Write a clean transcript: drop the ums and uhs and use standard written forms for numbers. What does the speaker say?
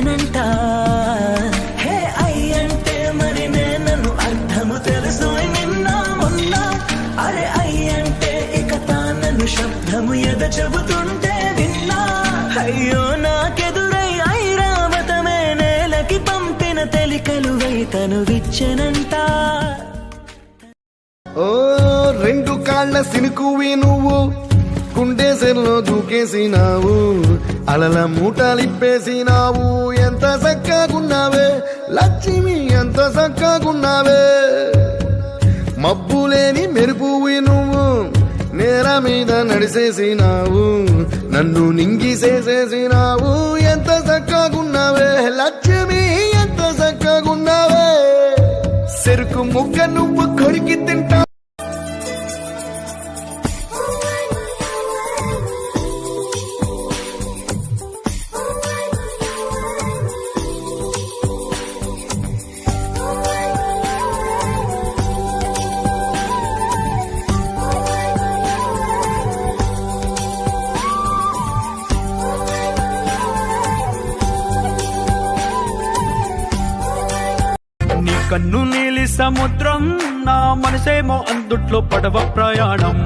విచ్చనంట. హే అయ్యంటే మరి నేనను అర్థము తెలుసు నిన్న మొన్న. అరే అయ్యంటే ఇక తానను శబ్దము ఎద చెబుతుంటే విన్నా. అయ్యో నాకెదురై ఐరావతమే నేలకి పంపిన తెలికలువై తను విచ్చనంట. ఓ రెండు కాళ్ళ సినుకువి నువ్వు కుండేసెల్లో దూకేసినావు, అలల మూటలిప్పేసినావు. ఎంత చక్కగున్నావే లక్ష్మి, ఎంత చక్కగున్నావే. మబ్బులేని మెరుపువి నువ్వు నేల మీద నడిసేసినావు, నన్ను నింగిసేసేసినావు. ఎంత చక్కగున్నావే లక్ష్మి, ఎంత చక్కగున్నావే. చెరుకు ముక్క నువ్వు కొరికి తింటా. కన్ను నీలి సముద్రం, నా మనసేమో అందుట్లో పడవ ప్రయాణం.